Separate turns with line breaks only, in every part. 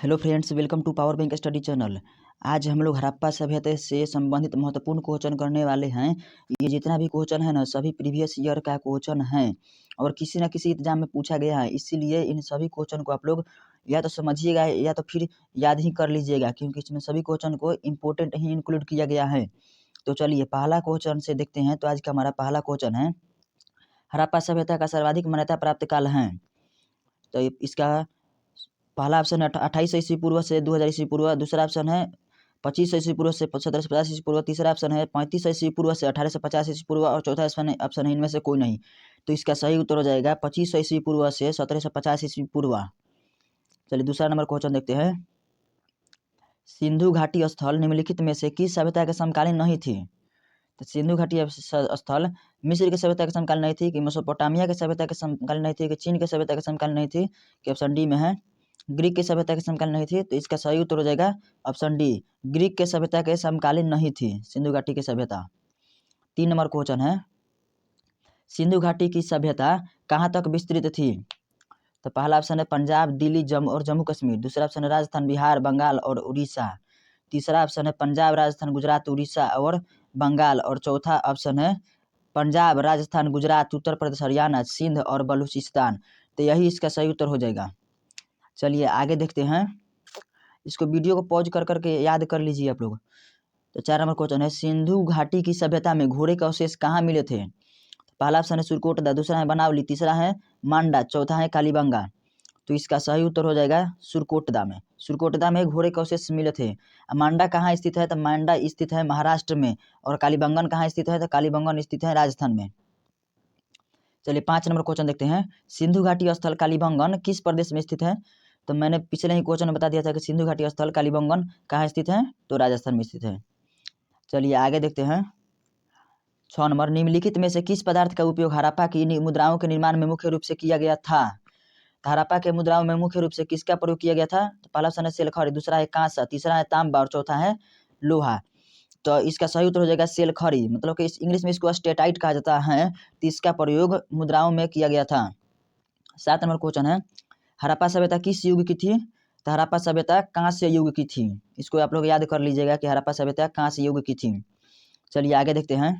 Hello friends, welcome to power bank study channel. आज हम लोग हड़प्पा सभ्यता से संबंधित महत्वपूर्ण क्वेश्चन करने वाले हैं। ये जितना भी क्वेश्चन है ना, सभी प्रीवियस ईयर का क्वेश्चन है और किसी न किसी एग्जाम में पूछा गया है। इसीलिए इन सभी क्वेश्चन को आप लोग या तो समझिएगा या तो फिर याद ही कर लीजिएगा, क्योंकि इसमें सभी क्वेश्चन को इम्पोर्टेंट ही इंक्लूड किया गया है। तो चलिए पहला क्वेश्चन से देखते हैं। तो आज का हमारा पहला क्वेश्चन है, हड़प्पा सभ्यता का सर्वाधिक मान्यता प्राप्त काल है। तो इसका पहला ऑप्शन है 2800 ईस्वी पूर्व से 2000 ईस्वी पूर्व। दूसरा ऑप्शन है 2500 ईस्वी पूर्व से 1750 ईस्वी पूर्व। तीसरा ऑप्शन है 3500 ईस्वी पूर्व से 1850 ईस्वी पूर्व। और चौथा ऑप्शन है इनमें से कोई नहीं। तो इसका सही उत्तर हो जाएगा 2500 ईस्वी पूर्व से 1750 ईस्वी पूर्व। चलिए दूसरा नंबर क्वेश्चन देखते हैं। सिंधु घाटी स्थल निम्नलिखित में से किस सभ्यता के समकालीन नहीं थी? तो सिंधु घाटी स्थल मिस्र के सभ्यता के समकालीन नहीं थी, कि मेसोपोटामिया के सभ्यता के समकालीन नहीं थी, कि चीन के सभ्यता के समकालीन नहीं थी, कि ऑप्शन डी में है ग्रीक के सभ्यता के समकालीन नहीं थी। तो इसका सही उत्तर हो जाएगा ऑप्शन डी, ग्रीक के सभ्यता के समकालीन नहीं थी सिंधु घाटी की सभ्यता। 3 नंबर क्वेश्चन है, सिंधु घाटी की सभ्यता कहाँ तक विस्तृत थी? तो पहला ऑप्शन है पंजाब, दिल्ली, जम्मू और जम्मू कश्मीर। दूसरा ऑप्शन है राजस्थान, बिहार, बंगाल और उड़ीसा। तीसरा ऑप्शन है पंजाब, राजस्थान, गुजरात, उड़ीसा और बंगाल। और चौथा ऑप्शन है पंजाब, राजस्थान, गुजरात, उत्तर प्रदेश, हरियाणा, सिंध और बलूचिस्तान। तो यही इसका सही उत्तर हो जाएगा। चलिए आगे देखते हैं। इसको वीडियो को पॉज कर करके याद कर लीजिए आप लोग। तो 4 नंबर क्वेश्चन है, सिंधु घाटी की सभ्यता में घोड़े के अवशेष कहाँ मिले थे? पहला ऑप्शन है सुरकोटदा, दूसरा है बनावली, तीसरा है मांडा, चौथा है कालीबंगा। तो इसका सही उत्तर हो जाएगा सुरकोटदा में। सुरकोटदा में घोड़े के अवशेष मिले थे। मांडा कहाँ स्थित है? तो मांडा स्थित है महाराष्ट्र में। और कालीबंगन कहाँ स्थित है? तो कालीबंगन स्थित है राजस्थान में। चलिए 5 नंबर क्वेश्चन देखते हैं। सिंधु घाटी स्थल कालीबंगन किस प्रदेश में स्थित है? तो मैंने पिछले ही क्वेश्चन में बता दिया था कि सिंधु घाटी स्थल कालीबंगन कहाँ स्थित है? तो राजस्थान में स्थित है। चलिए आगे देखते हैं। 6 नंबर, निम्नलिखित में से किस पदार्थ का उपयोग हड़प्पा की मुद्राओं के निर्माण में मुख्य रूप से किया गया था? हड़प्पा के मुद्राओं में मुख्य रूप से किसका प्रयोग किया गया था? तो पहला ऑप्शन है सेलखड़ी, दूसरा है कांसा, तीसरा है तांबा और चौथा है लोहा। तो इसका सही उत्तर हो जाएगा सेलखड़ी, मतलब कि इंग्लिश में इसको स्टेटाइट कहा जाता है। तो इसका प्रयोग मुद्राओं में किया गया था। 7 नंबर क्वेश्चन है, हड़प्पा सभ्यता किस युग की थी? तो हड़प्पा सभ्यता कांस्य युग की थी। इसको आप लोग याद कर लीजिएगा कि हड़प्पा सभ्यता कांस्य युग की थी। चलिए आगे देखते हैं।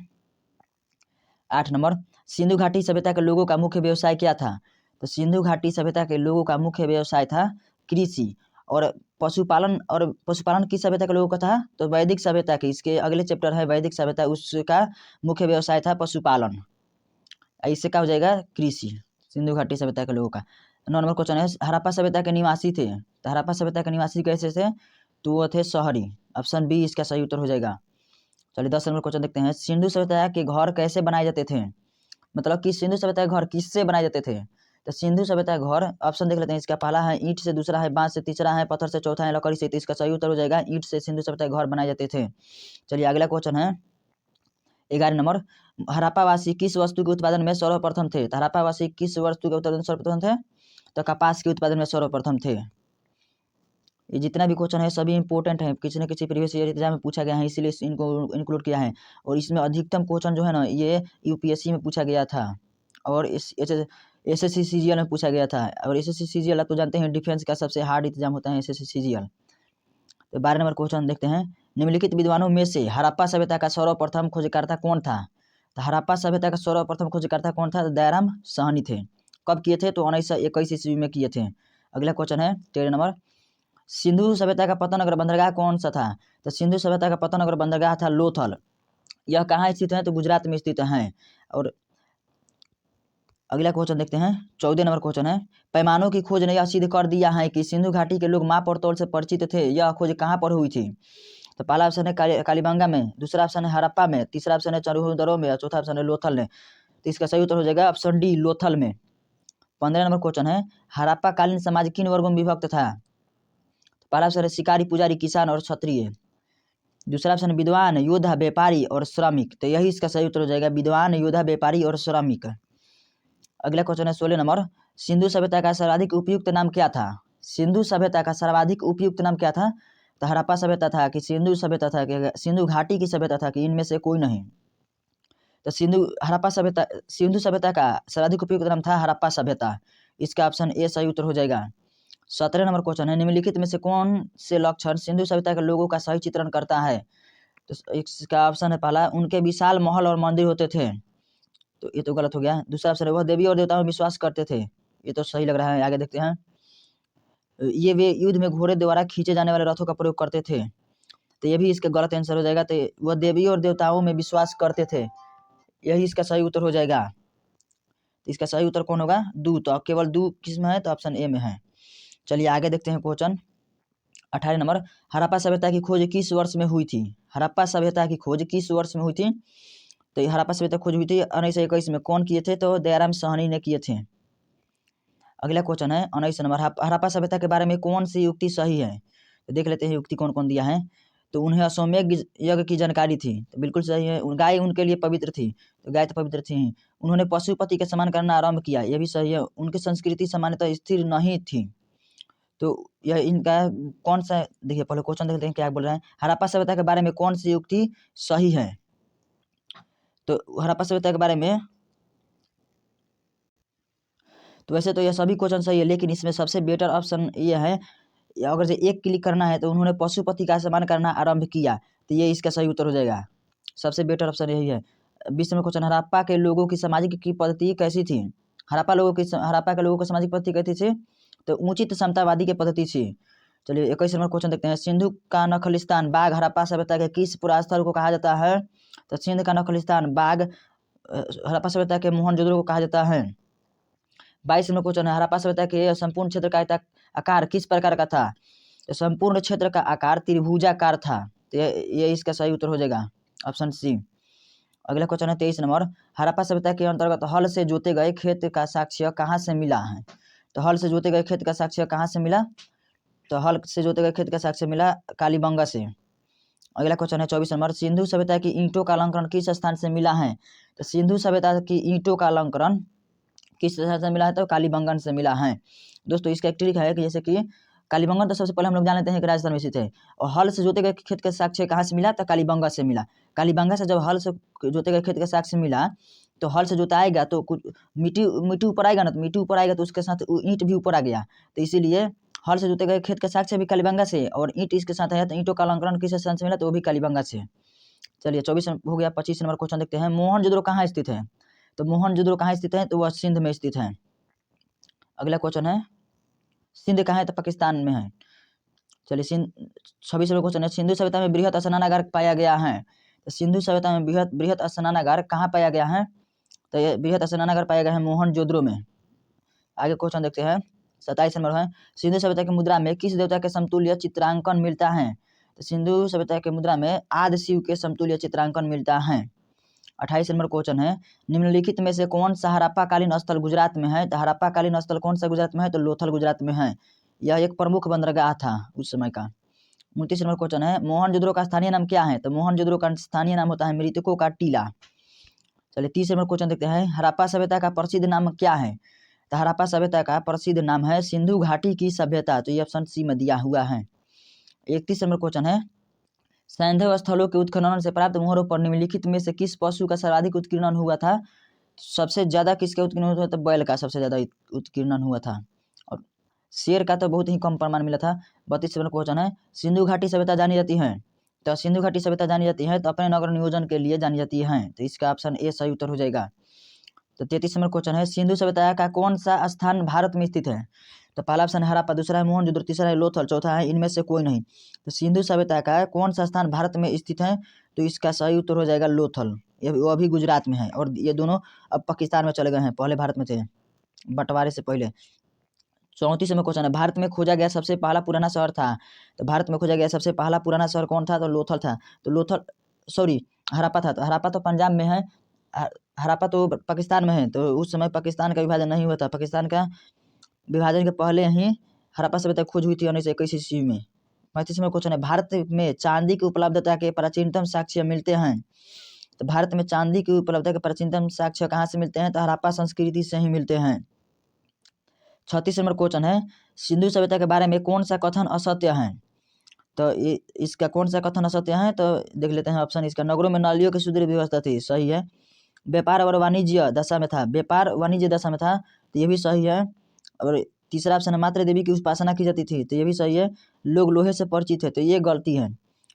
8 नंबर, सिंधु घाटी सभ्यता के लोगों का मुख्य व्यवसाय क्या था? तो सिंधु घाटी सभ्यता के लोगों का मुख्य व्यवसाय था कृषि और पशुपालन। और पशुपालन किस सभ्यता के लोगों का था? तो वैदिक सभ्यता की, इसके अगले चैप्टर है वैदिक सभ्यता, उसका मुख्य व्यवसाय था पशुपालन। इससे क्या हो जाएगा? कृषि। सिंधु घाटी सभ्यता के लोगों का। 9 नंबर क्वेश्चन है, हड़प्पा सभ्यता के निवासी थे। तो हड़प्पा सभ्यता के निवासी कैसे थे? तो वो थे शहरी। ऑप्शन बी इसका सही उत्तर हो जाएगा। चलिए 10 नंबर क्वेश्चन देखते हैं। सिंधु सभ्यता के घर कैसे बनाए जाते थे? मतलब कि सिंधु सभ्यता के घर किससे बनाए जाते थे? तो सिंधु सभ्यता के घर ऑप्शन देख लेते हैं। इसका पहला है ईंट से, दूसरा है बांस से, तीसरा है पत्थर से, चौथा है लकड़ी से। तो इसका सही उत्तर हो जाएगा ईंट से सिंधु सभ्यता के घर बनाए जाते थे। चलिए अगला क्वेश्चन है 11 नंबर, हड़प्पावासी किस वस्तु के उत्पादन में सर्वप्रथम थे? तो हड़प्पावासी किस वस्तु के उत्पादन में सर्वप्रथम थे? तो कपास के उत्पादन में सर्वप्रथम थे। ये जितना भी क्वेश्चन है सभी इंपॉर्टेंट है, किसी न किसी प्रीवियस ईयर एग्जाम में पूछा गया है, इसीलिए इनको इंक्लूड किया है। और इसमें अधिकतम क्वेश्चन जो है ना, ये यूपीएससी में पूछा गया था और इस एसएससी सीजीएल में पूछा गया था। और एसएससी सीजीएल आप तो जानते हैं डिफेंस का सबसे हार्ड एग्जाम होता है एसएससी सीजीएल। तो 12 नंबर क्वेश्चन देखते हैं। निम्नलिखित विद्वानों में से हड़प्पा सभ्यता का सर्वप्रथम खोजकर्ता कौन था? तो हड़प्पा सभ्यता का सर्वप्रथम खोजकर्ता कौन था? तो दयाराम साहनी थे। कब किए थे? तो 1921 ईस्वी में किए थे। अगला क्वेश्चन है 13 नंबर, सिंधु सभ्यता का पतन नगर बंदरगाह कौन सा था? तो सिंधु सभ्यता का पतन नगर बंदरगाह था लोथल। यह कहाँ स्थित है? तो गुजरात में स्थित है। और अगला क्वेश्चन देखते हैं 14 नंबर क्वेश्चन है, पैमानों की खोज ने यह सिद्ध कर दिया है कि सिंधु घाटी के लोग माप और तौल से परिचित थे। यह खोज कहाँ पर हुई थी? तो पहला ऑप्शन है कालीबंगा में, दूसरा ऑप्शन है हड़प्पा में, तीसरा ऑप्शन है चरहुदरो में और चौथा ऑप्शन है लोथल में। तो इसका सही उत्तर हो जाएगा ऑप्शन डी लोथल में। 15 नंबर क्वेश्चन है, हड़प्पा कालीन समाज किन वर्गों में विभक्त था? पहला ऑप्शन है शिकारी, पुजारी, किसान और क्षत्रिय। दूसरा ऑप्शन विद्वान, योद्धा, व्यापारी और श्रमिक। तो यही इसका सही उत्तर हो जाएगा विद्वान, योद्धा, व्यापारी और श्रमिक। अगला क्वेश्चन है 16 नंबर, सिंधु सभ्यता का सर्वाधिक उपयुक्त नाम क्या था? सिंधु सभ्यता का सर्वाधिक उपयुक्त नाम क्या था? तो हड़प्पा सभ्यता था, कि सिंधु सभ्यता था, कि सिंधु घाटी की सभ्यता था, कि इनमें से कोई नहीं? तो सिंधु सभ्यता का सर्वाधिक उपयुक्त नाम था हड़प्पा सभ्यता। इसका ऑप्शन ए सही उत्तर हो जाएगा। 17 नंबर क्वेश्चन है, निम्नलिखित में से कौन से लक्षण सिंधु सभ्यता के लोगों का सही चित्रण करता है? तो इसका ऑप्शन है पहला, उनके विशाल महल और मंदिर होते थे, तो ये तो गलत हो गया। दूसरा ऑप्शन है, वह देवी और देवताओं में विश्वास करते थे, ये तो सही लग रहा है। आगे देखते हैं, ये वे युद्ध में घोड़े द्वारा खींचे जाने वाले रथों का प्रयोग करते थे, तो ये भी इसका गलत आंसर हो जाएगा। तो वह देवी और देवताओं में विश्वास करते थे, यही इसका सही उत्तर हो जाएगा। तो इसका सही उत्तर कौन होगा? दू, तो केवल दू किस में है? तो ऑप्शन ए में है। चलिए आगे देखते हैं क्वेश्चन 18 नंबर, हड़प्पा सभ्यता की खोज किस वर्ष में हुई थी? हड़प्पा सभ्यता की खोज किस वर्ष में हुई थी? तो हड़प्पा सभ्यता खोज हुई थी 1921 में। कौन किए थे? तो दयाराम साहनी ने किए थे। अगला क्वेश्चन है 19 नंबर, हड़प्पा सभ्यता के बारे में कौन सी युक्ति सही है? तो देख लेते हैं युक्ति कौन कौन दिया है। तो उन्हें अश्वमेध यज्ञ की जानकारी थी, तो बिल्कुल सही है। गाय उनके लिए पवित्र थी, तो गाय तो पवित्र थी। उन्होंने पशुपति के सम्मान करना आरंभ किया, यह भी सही है। उनकी संस्कृति सामान्यतः स्थिर नहीं थी, तो यह इनका कौन सा, देखिए पहले क्वेश्चन देखते हैं क्या बोल रहे हैं। हड़प्पा सभ्यता के बारे में कौन सी युक्ति सही है? तो हड़प्पा सभ्यता के बारे में, तो वैसे तो यह सभी क्वेश्चन सही है, लेकिन इसमें सबसे बेटर ऑप्शन ये है, अगर से एक क्लिक करना है तो उन्होंने पशुपति का सम्मान करना आरंभ किया, तो ये इसका सही उत्तर हो जाएगा। सबसे बेटर ऑप्शन यही है। 20 में क्वेश्चन, हड़प्पा के लोगों की सामाजिक की पद्धति कैसी थी? हड़प्पा के लोगों की सामाजिक पद्धति कैसी थी? तो उचित समतावादी की पद्धति थी। चलिए 21 नंबर क्वेश्चन देखते हैं, सिंधु का नखलिस्तान बाग हड़प्पा सभ्यता के किस पुरास्थल को कहा जाता है? तो सिंध का नखलिस्तान बाग हड़प्पा सभ्यता के मोहनजोदड़ो को कहा जाता है। 22 नंबर क्वेश्चन है, हड़प्पा सभ्यता के संपूर्ण क्षेत्र का आकार किस प्रकार का था? तो संपूर्ण क्षेत्र का आकार त्रिभुजाकार था, तो ये इसका सही उत्तर हो जाएगा, ऑप्शन सी। अगला क्वेश्चन है 23 नंबर, हड़प्पा सभ्यता के अंतर्गत हल से जोते गए खेत का साक्ष्य कहाँ से मिला है? तो हल से जोते गए खेत का साक्ष्य कहाँ से मिला? तो हल से जोते गए खेत का साक्ष्य मिला कालीबंगा से। अगला क्वेश्चन है 24 नंबर, सिंधु सभ्यता की ईंटों का अलंकरण किस स्थान से मिला है? तो सिंधु सभ्यता की ईंटों का अलंकरण किस स्थान से मिला है? तो कालीबंगन से मिला है। दोस्तों इसका एक ट्रिक है कि जैसे कि कालीबंगन तो सबसे पहले हम लोग जान लेते हैं कि राजस्थान में स्थित है, और हल से जोते गए खेत का साक्ष्य कहाँ से मिला? तो कालीबंगा से मिला। कालीबंगा से जब हल से जोते गए खेत का साक्ष्य मिला, तो हल से जोताएगा तो कुछ मिट्टी ऊपर आएगा ना, तो मिट्टी ऊपर आएगा तो उसके साथ ईंट भी ऊपर आ गया, तो इसीलिए हल से जोते गए खेत का साक्ष्य भी कालीबंगा से, और ईंट इसके साथ है, तो ईंटों का अलंकरण किस स्थान से मिला? तो वो भी कालीबंगा से। चलिए 24 हो गया। 25 नंबर क्वेश्चन देखते हैं, मोहनजोदड़ो कहाँ स्थित है? तो मोहनजोदड़ो कहाँ स्थित है? तो वह सिंध में स्थित है। अगला क्वेश्चन है, सिंध कहाँ है? तो पाकिस्तान में है। चलिए 26 नंबर क्वेश्चन है, सिंधु सभ्यता में बृहत स्नानागार पाया गया है? तो सिंधु सभ्यता में बृहत स्नानागार कहाँ पाया गया है? तो ये बृहत स्नानागार पाया गया है मोहनजोदड़ो में। आगे क्वेश्चन देखते हैं 27 नंबर है, सिंधु सभ्यता की मुद्रा में किस देवता के समतुल्य चित्रांकन मिलता है? तो सिंधु सभ्यता के मुद्रा में आदि शिव के समतुल्य चित्रांकन मिलता है। 28 नंबर क्वेश्चन है, निम्नलिखित में से कौन सा हड़प्पाकालीन स्थल गुजरात में है? तो हड़प्पाकालीन स्थल कौन सा गुजरात में है? तो लोथल गुजरात में है। यह एक प्रमुख बंदरगाह था उस समय का। 29 नंबर क्वेश्चन है, मोहनजोदड़ो का स्थानीय नाम क्या है? तो मोहनजोदड़ो का स्थानीय नाम होता है मृतकों का टीला। चलिए 30 नंबर क्वेश्चन देखते हैं, हड़प्पा सभ्यता का प्रसिद्ध नाम क्या है? तो हड़प्पा सभ्यता का प्रसिद्ध नाम है सिंधु घाटी की सभ्यता, तो ये ऑप्शन सी में दिया हुआ है। 31 नंबर क्वेश्चन है, सैंधव स्थलों के उत्खनन से प्राप्त मोहरों पर निम्नलिखित में से किस पशु का सर्वाधिक उत्कीर्णन हुआ था? सबसे ज्यादा किसका उत्कीर्णन हुआ था? तो बैल का सबसे ज्यादा उत्कीर्णन हुआ था, और शेर का तो बहुत ही कम प्रमाण मिला था। 32 नंबर क्वेश्चन है, सिंधु घाटी सभ्यता जानी जाती है? तो सिंधु घाटी सभ्यता जानी जाती है तो अपने नगर नियोजन के लिए जानी जाती है, तो इसका ऑप्शन ए सही उत्तर हो जाएगा। तो 33 नंबर क्वेश्चन है, सिंधु सभ्यता का कौन सा स्थान भारत में स्थित है? तो पहला ऑप्शन हड़प्पा, दूसरा है मोहनजोदड़ो, तीसरा है लोथल, चौथा है इनमें से कोई नहीं। तो सिंधु सभ्यता का कौन सा स्थान भारत में स्थित है? तो इसका सही उत्तर हो जाएगा लोथल, वो अभी गुजरात में है, और ये दोनों अब पाकिस्तान में चले गए हैं, पहले भारत में थे बंटवारे से पहले। 34 में क्वेश्चन है, भारत में खोजा गया सबसे पहला पुराना शहर था? तो भारत में खोजा गया सबसे पहला पुराना शहर कौन था? तो लोथल था। तो लोथल, सॉरी हड़प्पा था, तो हड़प्पा तो पंजाब में है, हड़प्पा तो पाकिस्तान में है, तो उस समय पाकिस्तान का विभाजन नहीं हुआ था। पाकिस्तान का विभाजन के पहले ही हड़प्पा सभ्यता खोज हुई थी 1921 ईस्वी में। 35 में क्वेश्चन है, भारत में चांदी की उपलब्धता के प्राचीनतम साक्ष्य मिलते हैं? तो भारत में चांदी की उपलब्धता के प्राचीनतम साक्ष्य कहाँ से मिलते हैं? तो हड़प्पा संस्कृति से ही मिलते हैं। 36 नंबर क्वेश्चन है, सिंधु सभ्यता के बारे में कौन सा कथन असत्य है? तो इसका कौन सा कथन असत्य है? तो देख लेते हैं ऑप्शन इसका, नगरों में नालियों की सुदृढ़ व्यवस्था थी, सही है। व्यापार और वाणिज्य दशा में था, व्यापार वाणिज्य दशा में था, तो ये भी सही है। और तीसरा ऑप्शन है मात्र देवी की उपासना की जाती थी, तो ये भी सही है। लोग लोहे से परिचित है, तो ये गलती है।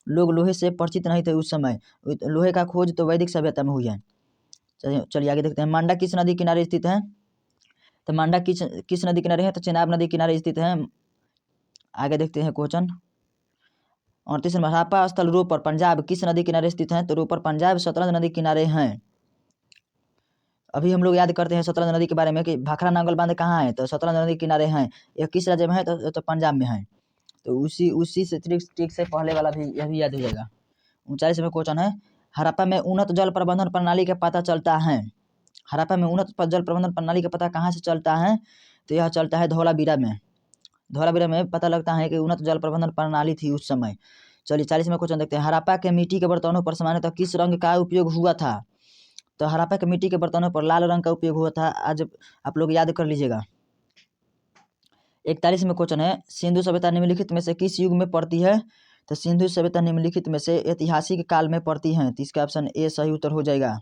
लोग लोहे से परिचित नहीं थे उस समय। लोहे का खोज तो वैदिक सभ्यता में हुई है। चलिए आगे देखते हैं। मांडा किस नदी किनारे स्थित है? तो मांडा किस नदी किनारे है? तो चेनाब नदी किनारे स्थित है। आगे देखते हैं क्वेश्चन 38 नंबर। हड़प्पा स्थल रोपर पंजाब किस नदी किनारे स्थित है? तो रोपर पंजाब सतलज नदी किनारे हैं। अभी हम लोग याद करते हैं सतलज नदी के बारे में कि भाखड़ा नांगल बांध कहाँ है? तो सतलज नदी किनारे हैं। यह किस राज्य में है? तो पंजाब में है। तो उसी से ट्रिक से पहले वाला भी यह भी याद हो जाएगा। 39 में क्वेश्चन है। हड़प्पा में उन्नत जल प्रबंधन प्रणाली का पता चलता है। हड़प्पा में उन्नत जल प्रबंधन प्रणाली का पता कहाँ से चलता है? तो यह चलता है धौलावीरा में। धौलावीरा में पता लगता है कि उन्नत जल प्रबंधन प्रणाली थी उस समय। चलिए 40 में क्वेश्चन देखते हैं। हड़प्पा के मिट्टी के बर्तनों पर सामान्यतः किस रंग का उपयोग हुआ था? तो हड़प्पा के मिट्टी के बर्तनों पर लाल रंग का उपयोग हुआ था। आज आप लोग याद कर लीजिएगा। 41 में क्वेश्चन है। सिंधु सभ्यता निम्नलिखित में से किस युग में पड़ती है? तो सिंधु सभ्यता निम्नलिखित में से ऐतिहासिक काल में पड़ती है, तो इसका ऑप्शन ए सही उत्तर हो जाएगा।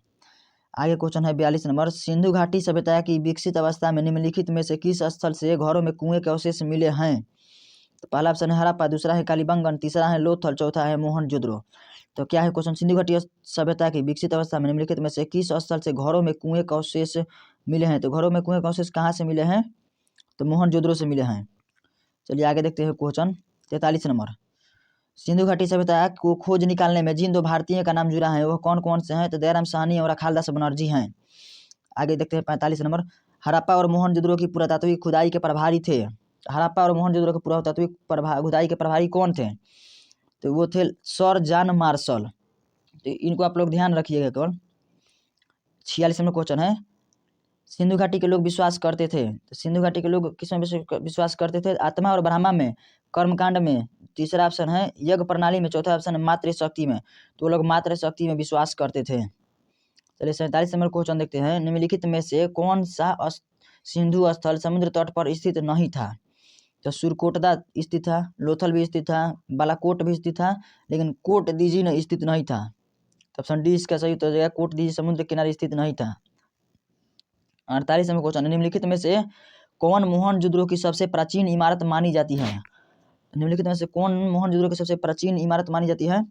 आगे क्वेश्चन है 42 नंबर। सिंधु घाटी सभ्यता की विकसित अवस्था में निम्नलिखित में से किस स्थल से घरों में कुएं के अवशेष मिले हैं? तो पहला ऑप्शन है हड़प्पा, दूसरा है कालीबंगन, तीसरा है लोथल, चौथा है मोहनजोदड़ो। तो क्या है क्वेश्चन? सिंधु घाटी सभ्यता की विकसित अवस्था में निम्नलिखित में से किस स्थल से घरों में कुएं के अवशेष मिले हैं? तो घरों में कुएं के अवशेष कहाँ से मिले हैं? तो मोहनजोदड़ो से मिले हैं। चलिए आगे देखते हैं क्वेश्चन 43 नंबर। सिंधु घाटी सभ्यता को खोज निकालने में जिन दो भारतीय का नाम जुड़ा है वह कौन कौन से हैं? तो दयाराम साहनी और अखालदास बनर्जी हैं। आगे देखते हैं 45 नंबर। हड़प्पा और मोहनजोदड़ो की पुरातात्विक खुदाई के प्रभारी थे। हड़प्पा और मोहनजोदड़ो के पुरातात्विक खुदाई के प्रभारी कौन थे? तो वो थे सर जॉन मार्शल। तो इनको आप लोग ध्यान रखिएगा केवल। 46 नंबर क्वेश्चन है। सिंधु घाटी के लोग विश्वास करते थे, तो सिंधु घाटी के लोग किस में विश्वास करते थे? आत्मा और ब्रह्मा में, कर्मकांड में। तीसरा ऑप्शन है यज्ञ प्रणाली में, चौथा ऑप्शन है मातृ शक्ति में। तो वो लोग मातृ शक्ति में विश्वास करते थे। चलिए 47 नंबर क्वेश्चन देखते हैं। निम्नलिखित में से कौन सा सिंधु स्थल समुद्र तट पर स्थित नहीं था? तो सुरकोटदा स्थित था, लोथल भी स्थित था, बालाकोट भी स्थित था, लेकिन कोट दीजी स्थित नहीं था। तो ऑप्शन डी इसका सही उत्तर हो जाएगा। कोट दीजी समुद्र किनारे स्थित नहीं था। 48 नंबर क्वेश्चन। निम्नलिखित में से कौन मोहनजोदड़ो की सबसे प्राचीन इमारत मानी जाती है? निम्नलिखित में से कौन मोहनजोदड़ो की सबसे प्राचीन इमारत मानी जाती है?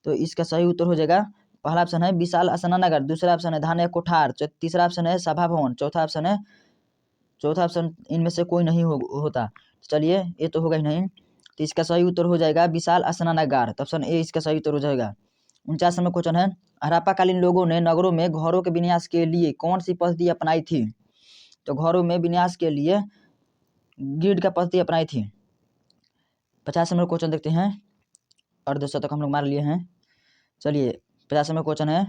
तो इसका सही उत्तर हो जाएगा। पहला ऑप्शन है विशाल स्नानागार, दूसरा ऑप्शन है धान्य कोठार, तीसरा ऑप्शन है सभा भवन, चौथा ऑप्शन इनमें से कोई नहीं होता। चलिए ये तो होगा ही नहीं, तो इसका सही उत्तर हो जाएगा विशाल स्नानागार। तो ऑप्शन ए इसका सही उत्तर हो जाएगा। 49 नंबर क्वेश्चन है। हड़प्पाकालीन लोगों ने नगरों में घरों के विन्यास के लिए कौन सी पद्धति अपनाई थी? तो घरों में विन्यास के लिए ग्रिड का पद्धति अपनाई थी। 50 नंबर क्वेश्चन देखते हैं। अर्धशतक हम लोग मार लिए हैं। चलिए 50 नंबर क्वेश्चन है।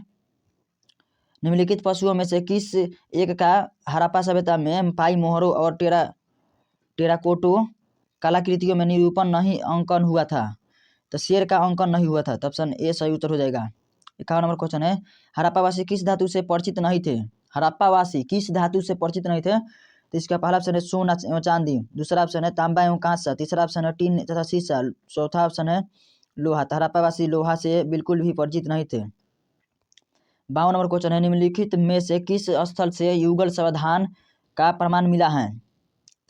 निम्नलिखित पशुओं में से किस एक का हड़प्पा सभ्यता में पाई मोहरों और टेराकोटो कलाकृतियों में निरूपण नहीं अंकन हुआ था? तो शेर का अंकन नहीं हुआ था। तो ऑप्शन ए सही उत्तर हो जाएगा। 51 नंबर क्वेश्चन है। हड़प्पावासी किस धातु से परिचित नहीं थे? हड़प्पावासी किस धातु से परिचित नहीं थे? तो इसका पहला ऑप्शन है सोना एवं चांदी, दूसरा ऑप्शन है तांबा एवं कांस्य, तीसरा ऑप्शन है टीन तथा शीशा, चौथा ऑप्शन है लोहा। तो हड़प्पावासी लोहा से बिल्कुल भी परिचित नहीं थे। 52 नंबर क्वेश्चन है। निम्नलिखित में से किस स्थल से युगल सावधान का प्रमाण मिला है?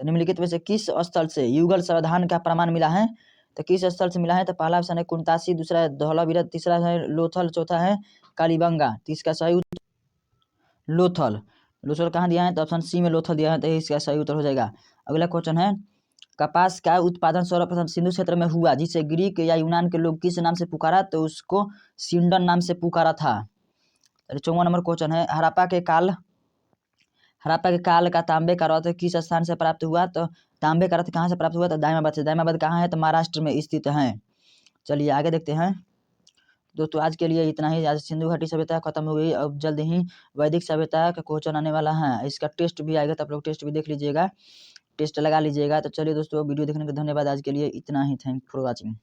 तो निम्नलिखित में से किस स्थल से युगल सावधान का प्रमाण मिला है? तो किस स्थल से मिला है? तो पहला ऑप्शन है कुंतासी, दूसरा है धौलावीरा, तीसरा है लोथल, चौथा है कालीबंगा। तो इसका सही लोथल कहाँ दिया है? तो ऑप्शन सी में लोथल दिया है, तो इसका सही उत्तर हो जाएगा। अगला क्वेश्चन है। कपास का उत्पादन सर्वप्रथम सिंधु क्षेत्र में हुआ, जिसे ग्रीक या यूनान के लोग किस नाम से पुकारा? तो उसको सिंडन नाम से पुकारा था। 54 नंबर क्वेश्चन है। हड़प्पा के काल का तांबे का रथ किस स्थान से प्राप्त हुआ? तो तांबे का रथ कहाँ से प्राप्त हुआ? तो दायमाबाद से। दायमाबाद कहाँ है? तो महाराष्ट्र में स्थित है। चलिए आगे देखते हैं। दोस्तों आज के लिए इतना ही। आज सिंधु घाटी सभ्यता खत्म हो गई। अब जल्द ही वैदिक सभ्यता का क्वेश्चन आने वाला है। इसका टेस्ट भी आएगा, तो आप लोग टेस्ट भी देख लीजिएगा, टेस्ट लगा लीजिएगा। तो चलिए दोस्तों वीडियो देखने का धन्यवाद। आज के लिए इतना ही। Thank for watching.